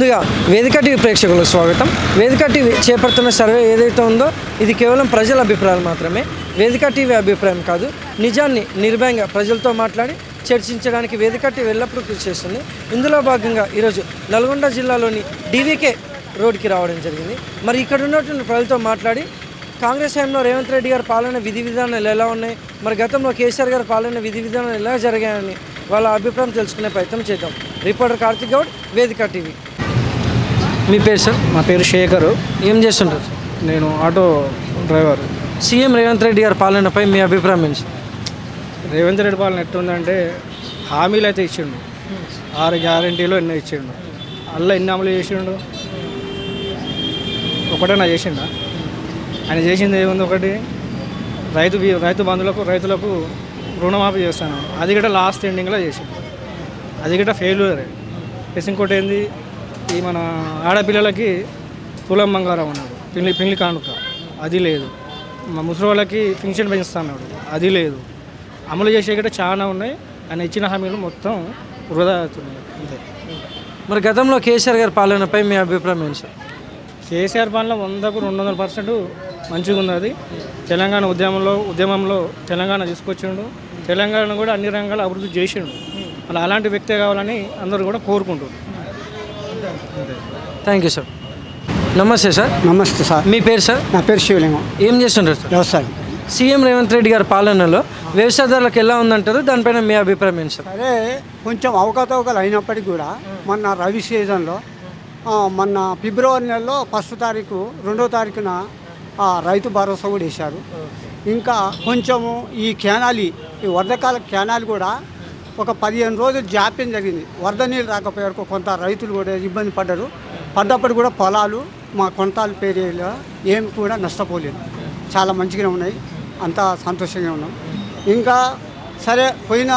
ముందుగా వేదిక టీవీ ప్రేక్షకులకు స్వాగతం. వేదిక టీవీ చేపడుతున్న సర్వే ఏదైతే ఉందో ఇది కేవలం ప్రజల అభిప్రాయాలు మాత్రమే. వేదిక టీవీ అభిప్రాయం కాదు. నిజాన్ని నిర్భయంగా ప్రజలతో మాట్లాడి చర్చించడానికి వేదిక టీవీ ఎల్లప్పుడూ కృషి చేస్తుంది. ఇందులో భాగంగా ఈరోజు నల్గొండ జిల్లాలోని డీవీకే రోడ్కి రావడం జరిగింది. మరి ఇక్కడ ఉన్నటువంటి ప్రజలతో మాట్లాడి కాంగ్రెస్ హయాంలో రేవంత్ రెడ్డి గారి పాలన విధి విధానాలు ఎలా ఉన్నాయి, మరి గతంలో కేసీఆర్ గారి పాలన విధి విధానాలు ఎలా జరిగాయని వాళ్ళ అభిప్రాయం తెలుసుకునే ప్రయత్నం చేద్దాం. రిపోర్టర్ కార్తిక్ గౌడ్, వేదిక టీవీ. మీ పేరు సార్? మా పేరు శేఖరు. ఏం చేస్తుంటారు సార్? నేను auto driver. CM Revanth Reddy గారి పాలనపై మీ అభిప్రాయం ఏంటి సార్? రేవంత్ రెడ్డి పాలన ఎట్టుందంటే హామీలు అయితే ఇచ్చిండు, 6 గ్యారంటీలు ఎన్నో ఇచ్చిండు. అలా ఎన్ని అమలు చేసిండు? ఒకటేనా చేసిండా? ఆయన చేసింది ఏముంది? ఒకటి రైతు రైతులకు రుణమాఫీ చేస్తాను, అది కూడా లాస్ట్ ఎండింగ్లో చేసిండు, అది కూడా ఫెయిల్యూరే. ప్లస్ ఇంకోటి ఏంది, ఈ మన ఆడపిల్లలకి తులం బంగారం అన్నాడు, పెళ్లి కానుక, అది లేదు. మా ముసలి వాళ్ళకి పెన్షన్ పెంచుతున్నాడు, అది లేదు. అమలు చేసే కూడా చాలా ఉన్నాయి. ఆయన ఇచ్చిన హామీలు మొత్తం వృధా అవుతున్నాయి అంతే. మరి గతంలో కేసీఆర్ గారి పాలనపై మీ అభిప్రాయం ఏంటి సార్? కేసీఆర్ పాలన 100కు 200% మంచిగా ఉన్నది. తెలంగాణ ఉద్యమంలో తెలంగాణ తీసుకొచ్చిండు. తెలంగాణ కూడా అన్ని రంగాలు అభివృద్ధి చేసిండు. అలా అలాంటి వ్యక్తే కావాలని అందరూ కూడా కోరుకుంటారు. Thank you sir. నమస్తే సార్. నమస్తే సార్. మీ పేరు సార్? నా పేరు శివలింగం. ఏం చేస్తుంటారు సార్? వ్యవసాయం. సీఎం రేవంత్ రెడ్డి గారి పాలనలో వ్యవసాయదారులకు ఎలా ఉందంటారు, దానిపైన మీ అభిప్రాయం ఏంటి సార్? సరే, కొంచెం అవకతవకలు అయినప్పటికీ కూడా మొన్న రవి సీజన్లో మొన్న ఫిబ్రవరి నెలలో 1వ తారీఖు 2వ తారీఖున రైతు భరోసా కూడా వేశారు. ఇంకా కొంచెము ఈ వరదకాల క్యానాల్ కూడా ఒక 15 రోజులు జాప్యం జరిగింది. వరద నీళ్ళు రాకపోయారు, కొంత రైతులు కూడా ఇబ్బంది పడ్డప్పుడు కూడా పొలాలు మా కొంతాల పేరులో ఏమి కూడా నష్టపోలేదు. చాలా మంచిగా ఉన్నాయి, అంతా సంతోషంగా ఉన్నాం. ఇంకా సరే, పోయిన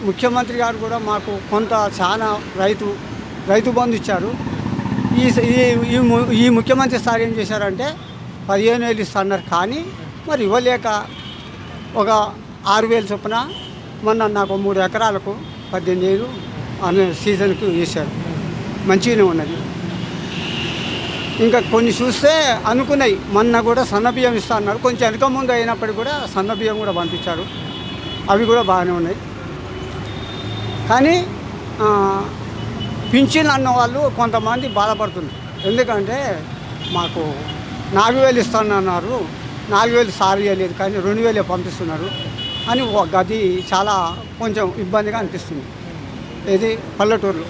ముఖ్యమంత్రి గారు కూడా మాకు కొంత చాలా రైతు బంధు ఇచ్చారు. ఈ ముఖ్యమంత్రి సార్ ఏం చేశారంటే 15,000 ఇస్తున్నారు, కానీ మరి ఇవ్వలేక ఒక 6,000 చొప్పున మొన్న నాకు 3 ఎకరాలకు 18,000 అనే సీజన్కి వేశారు. మంచిగానే ఉన్నది. ఇంకా కొన్ని చూస్తే అనుకున్నాయి, మొన్న కూడా సన్నబియ్యం ఇస్తా అన్నారు. కొంచెం వెనక ముందు అయినప్పటికీ కూడా సన్నబియ్యం కూడా పంపించారు, అవి కూడా బాగానే ఉన్నాయి. కానీ పింఛన్ అన్న వాళ్ళు కొంతమంది బాధపడుతున్నారు. ఎందుకంటే మాకు 4,000 ఇస్తానన్నారు, 4,000 సారీ ఇవ్వలేదు, కానీ 2,000 పంపిస్తున్నారు అని అది చాలా కొంచెం ఇబ్బందిగా అనిపిస్తుంది ఇది పల్లెటూరులో.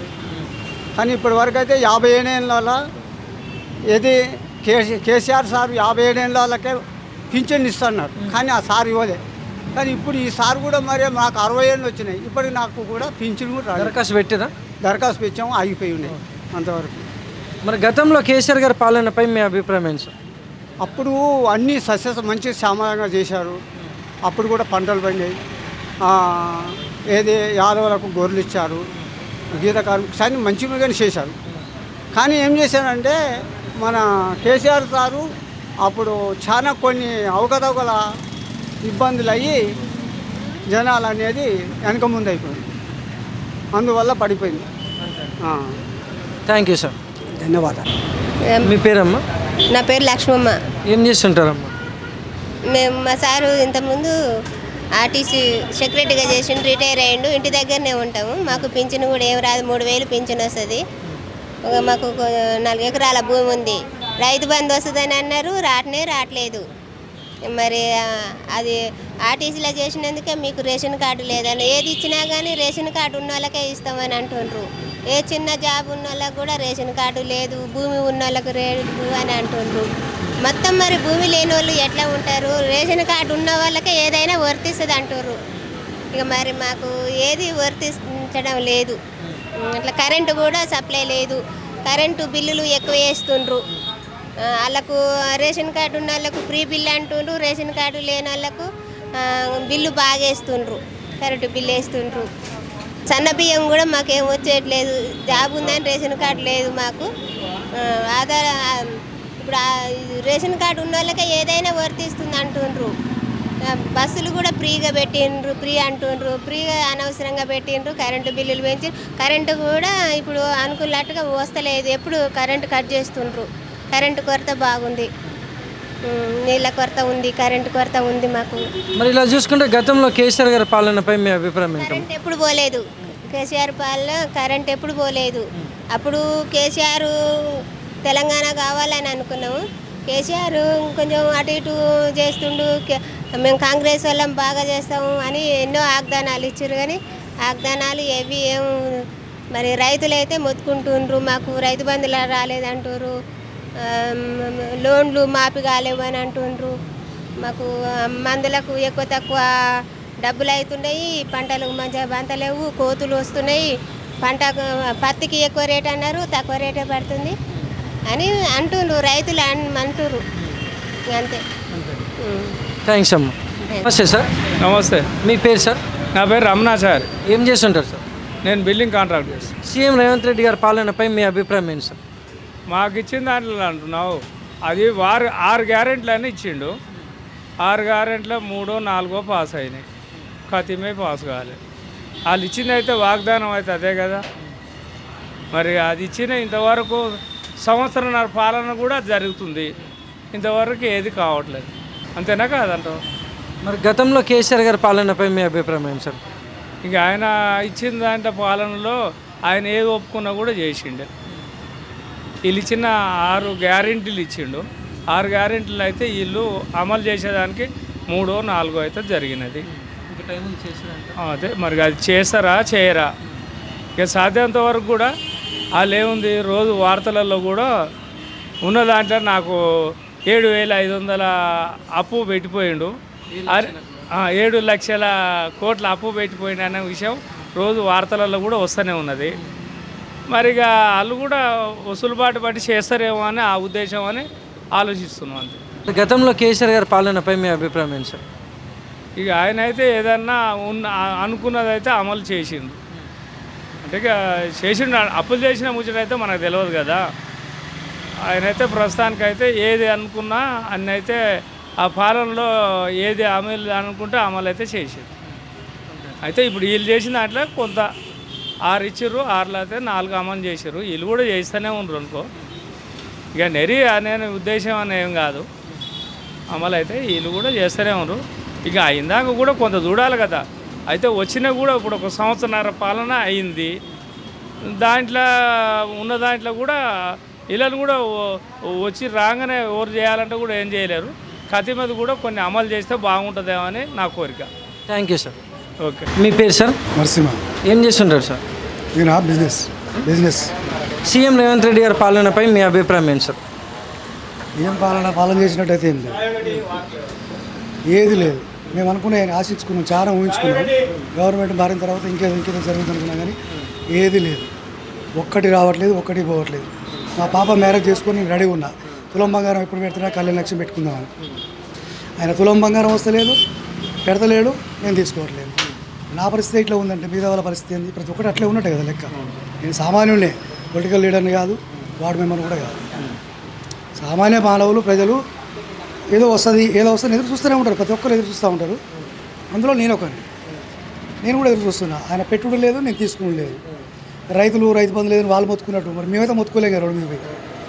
కానీ ఇప్పటి వరకు అయితే 57 ఏళ్ళ ఇది కేసీఆర్ సార్ 57 ఏళ్ళకే పింఛన్ ఇస్తున్నారు, కానీ ఆ సార్ ఇవ్వలే. కానీ ఇప్పుడు ఈ సార్ కూడా మరి మాకు 60 ఏళ్ళు వచ్చినాయి, ఇప్పటికి నాకు కూడా పింఛన్ కూడా దరఖాస్తు పెట్టాము, ఆగిపోయి ఉన్నాయి అంతవరకు. మరి గతంలో కేసీఆర్ గారి పాలనపై మీ అభిప్రాయం ఏంటి సార్? అప్పుడు అన్నీ మంచి సామాన్యంగా చేశారు. అప్పుడు కూడా పంటలు పండాయి. యాదవులకు గొర్రెలు ఇచ్చారు, గీత కార్మికులు మంచిగానే చేశారు. కానీ ఏం చేశారంటే మన కేసీఆర్ సారు అప్పుడు చాలా కొన్ని అవకతవకల ఇబ్బందులు అయ్యి జనాలు అనేది వెనక ముందు అయిపోయింది, అందువల్ల పడిపోయింది. Thank you sir. ధన్యవాదాలు. మీ పేరమ్మా? నా పేరు లక్ష్మమ్మ. ఏం చేస్తుంటారమ్మా? మా సారు ఇంతకుముందు ఆర్టీసీ సెక్రటరీగా చేసి రిటైర్ అయ్యిండు. ఇంటి దగ్గరనే ఉంటాము. మాకు పింఛను కూడా ఏం రాదు, 3,000 పింఛను వస్తుంది. మాకు 4 ఎకరాల భూమి ఉంది. రైతు బంధు వస్తుందని అన్నారు, రావట్లేదు. మరి అది ఆర్టీసీలో చేసినందుకే మీకు రేషన్ కార్డు లేదని, ఏది ఇచ్చినా కానీ రేషన్ కార్డు ఉన్న వాళ్ళకే ఇస్తామని అంటుండ్రు. ఏ చిన్న జాబ్ ఉన్న వాళ్ళకి కూడా రేషన్ కార్డు లేదు, భూమి ఉన్న వాళ్ళకు లేదు అని అంటుండ్రు. మొత్తం మరి భూమి లేని వాళ్ళు ఎట్లా ఉంటారు? రేషన్ కార్డు ఉన్న వాళ్ళకే ఏదైనా వర్తిస్తుంది అంటారు. ఇక మరి మాకు ఏది వర్తించడం లేదు. అట్లా కరెంటు కూడా సప్లై లేదు, కరెంటు బిల్లులు ఎక్కువ వేస్తుండ్రు. వాళ్ళకు రేషన్ కార్డు ఉన్న వాళ్ళకు ఫ్రీ బిల్లు అంటుండ్రు, రేషన్ కార్డు లేని వాళ్ళకు బిల్లు బాగా వేస్తుండ్రు, కరెంటు బిల్లు వేస్తుండ్రు. సన్న బియ్యం కూడా మాకేం వచ్చేయట్లేదు. జాబ్ ఉందని రేషన్ కార్డు లేదు మాకు. ఇప్పుడు రేషన్ కార్డు ఉన్న వాళ్ళకే ఏదైనా వర్తిస్తుంది అంటుండ్రు. బస్సులు కూడా ఫ్రీగా పెట్టిండ్రు, ఫ్రీ అంటుండ్రు, ఫ్రీగా అనవసరంగా పెట్టిండ్రు. కరెంటు బిల్లులు పెంచి కరెంటు కూడా ఇప్పుడు అనుకున్నట్టుగా వస్తలేదు. ఎప్పుడు కరెంటు కట్ చేస్తుండ్రు. కరెంటు కొరత బాగుంది, నీళ్ళ కొరత ఉంది, కరెంటు కొరత ఉంది మాకు. మరి ఇలా చూసుకుంటే గతంలో కేసీఆర్ గారి పాలనపై మీ అభిప్రాయం ఏంటి? కరెంట్ ఎప్పుడు పోలేదు. కేసీఆర్ పాలన కరెంట్ ఎప్పుడు పోలేదు. అప్పుడు కేసీఆర్ తెలంగాణ కావాలని అనుకున్నాము. కేసీఆర్ కొంచెం అటు ఇటు చేస్తుండు. మేము కాంగ్రెస్ వాళ్ళం బాగా చేస్తాము అని ఎన్నో వాగ్దానాలు ఇచ్చారు, కానీ వాగ్దానాలు ఏవి ఏం మరి రైతులైతే మొత్తుకుంటుండ్రు. మాకు రైతు బంధువులు రాలేదంటారు, లోన్లు మాఫీ కాలేవు అని అంటుండ్రు. మాకు మందులకు ఎక్కువ తక్కువ డబ్బులు అవుతున్నాయి, పంటలకు మంచిగా బంతలేవు, కోతులు వస్తున్నాయి, పత్తికి ఎక్కువ రేట్ అన్నారు, తక్కువ రేటే పడుతుంది అని అంటుండ్రు రైతులు అంటుర్రు. అంతే. థ్యాంక్స్ అమ్మ. నమస్తే సార్. నమస్తే, మీ పేరు సార్? నా పేరు రమణాచారి. ఏం చేస్తుంటారు సార్? నేను బిల్డింగ్ కాంట్రాక్ట్ చేస్తాను. సీఎం రేవంత్ రెడ్డి గారి పాలనపై మీ అభిప్రాయం ఏంటి సార్? మాకు ఇచ్చిన దాంట్లో అంటున్నావు, అది 6 గ్యారెంట్లు అని ఇచ్చిండు. 6 గ్యారెంట్లో 3, 4 పాస్ అయినాయి, ఖతిమే పాస్ కాలేదు. వాళ్ళు ఇచ్చింది అయితే వాగ్దానం అయితే అదే కదా. మరి అది ఇచ్చిన ఇంతవరకు సంవత్సరంన్నర పాలన కూడా జరుగుతుంది, ఇంతవరకు ఏది కావట్లేదు. అంతేనా కాదంటావు? మరి గతంలో కేసీఆర్ గారి పాలనపై మీ అభిప్రాయం ఏంటి సార్? ఇక ఆయన ఇచ్చిన దాంట్లో పాలనలో ఆయన ఏది ఒప్పుకున్నా కూడా చేసిండే. వీళ్ళు ఇచ్చిన 6 గ్యారెంటీలు ఇచ్చిండు. 6 గ్యారెంటీలు అయితే వీళ్ళు అమలు చేసేదానికి 3, 4 అయితే జరిగినది. అదే మరి అది చేస్తారా చేయరా? ఇక సాధ్యంత వరకు కూడా వాళ్ళు ఏముంది, రోజు వార్తలలో కూడా ఉన్న దాంట్లో నాకు 7,500 అప్పు పెట్టిపోయిండు, 7 లక్షల కోట్ల అప్పు పెట్టిపోయిండు అనే విషయం రోజు వార్తలలో కూడా వస్తూనే ఉన్నది. మరి ఇక వాళ్ళు కూడా వసూలుబాటు బట్టి చేస్తారేమో అని ఆ ఉద్దేశం అని ఆలోచిస్తున్నాం అంతే. గతంలో కేసీఆర్ గారి పాలనపై మీ అభిప్రాయం ఏంటి సార్? ఇక ఆయన అయితే ఏదన్నా అనుకున్నదైతే అమలు చేసిండు. అంటే ఇక చేసిండు, అప్పులు చేసిన ముచ్చటైతే మనకు తెలియదు కదా. ఆయనైతే ప్రస్తుతానికైతే ఏది అనుకున్నా అన్నీ అయితే ఆ పాలనలో ఏది అమలు అనుకుంటే అమలు అయితే చేసిండు. అయితే ఇప్పుడు వీళ్ళు చేసిన దాంట్లో కొంత 6 ఇచ్చారు, 6లో అయితే 4 అమలు చేశారు. వీళ్ళు కూడా చేస్తూనే ఉన్నారు అనుకో. ఇక నెరి అనే ఉద్దేశం అని ఏం కాదు, అమలు అయితే వీళ్ళు కూడా చేస్తూనే ఉన్నారు. ఇక అయిందాక కూడా కొంత చూడాలి కదా. అయితే వచ్చినా కూడా ఇప్పుడు 1 సంవత్సరన్నర పాలన అయింది. దాంట్లో ఉన్న దాంట్లో కూడా వీళ్ళని కూడా వచ్చి రాగానే ఎవరు చేయాలంటే కూడా ఏం చేయలేరు. కథ మీద కూడా కొన్ని అమలు చేస్తే బాగుంటుందేమో అని నా కోరిక. Thank you sir. ఓకే. మీ పేరు సార్? నరసింహ. ఏం చేస్తుంటారు సార్? నేను బిజినెస్. సీఎం రేవంత్ రెడ్డి గారి పాలనపై మీ అభిప్రాయం ఏంటి సార్? ఏం పాలన చేసినట్టయితే ఏం లేదు, ఏది లేదు. మేము అనుకునే ఆశించుకున్నాం, చాలా ఊహించుకున్నాం. గవర్నమెంట్ మారిన తర్వాత ఇంకేదో జరుగుతుంది అనుకున్నాం, కానీ ఏది లేదు. ఒక్కటి రావట్లేదు, ఒక్కటి పోవట్లేదు. మా పాప మ్యారేజ్ చేసుకొని నేను రెడీ ఉన్నా. తులం బంగారం ఎప్పుడు పెడుతున్నా, కళ్యాణ లక్ష్యం పెట్టుకుందామని. ఆయన తులం బంగారం వస్తలేదు, పెడతలేడు, నేను తీసుకోవట్లేదు. నా పరిస్థితి ఇట్లా ఉందంటే మిగతా వాళ్ళ పరిస్థితి ఏంది? ప్రతి ఒక్కటి అట్లే ఉన్నట్టే కదా లెక్క. నేను సామాన్యులే, పొలిటికల్ లీడర్ని కాదు, వార్డు మెంబర్ని కూడా కాదు. సామాన్య మానవులు, ప్రజలు ఏదో వస్తుంది ఎదురు చూస్తూనే ఉంటారు. ప్రతి ఒక్కరు ఎదురు చూస్తూ ఉంటారు. అందులో నేను ఒకరిని. నేను కూడా ఎదురు చూస్తున్నా. ఆయన పెట్టుడు లేదు, నేను తీసుకుని లేదు. రైతు బంధు లేదని వాళ్ళు మొత్తుకున్నట్టు మరి మేమైతే మొత్తుకోలేం కదా. రోడ్డు మీద పోయి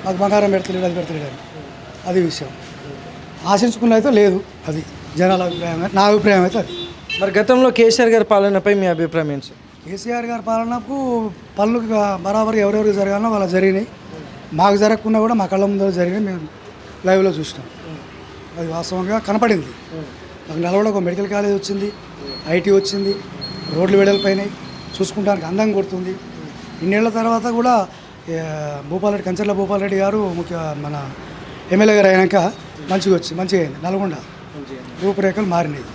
మాకు బంగారం పెడతలేడు, అది పెడతలేడు అని. అది విషయం. ఆశించుకున్న అయితే లేదు. అది జనాల అభిప్రాయం, నా అభిప్రాయం అయితే అది. మరి గతంలో కేసీఆర్ గారి పాలనపై మీ అభిప్రాయం ఏంటి సార్? కేసీఆర్ గారి పాలనకు పనులు బరాబర్ ఎవరెవరికి జరగాలో వాళ్ళకి జరిగినాయి. మాకు జరగకుండా కూడా మా కళ్ళ ముందర జరిగినాయి, మేము లైవ్లో చూసినాం. అది వాస్తవంగా కనపడింది. మాకు నల్గొండ ఒక మెడికల్ కాలేజ్ వచ్చింది, ఐటీ వచ్చింది, రోడ్లు వెడల్పోయినాయి, చూసుకుంటానికి అందంగా కొడుతుంది. ఇన్నేళ్ల తర్వాత కూడా కంచర్ల భూపాల్ రెడ్డి గారు మన ఎమ్మెల్యే గారు అయినాక మంచిగా అయింది. నల్గొండ రూపురేఖలు మారినాయి.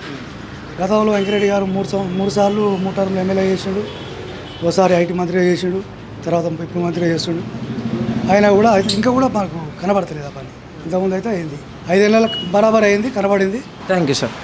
గతంలో వెంకరెడ్డి గారు 3 సార్లు 3 టర్మ్లు ఎమ్మెల్యే చేసాడు. ఓసారి ఐటీ మంత్రిగా చేసాడు, తర్వాత ఇప్పుడు మంత్రిగా చేసాడు. అయినా కూడా ఇంకా కూడా మాకు కనబడతలేదు ఆ పని. ఇంతకుముందు అయితే అయింది, 5 ఏళ్ళ బరాబర్ అయింది, కనబడింది. Thank you sir.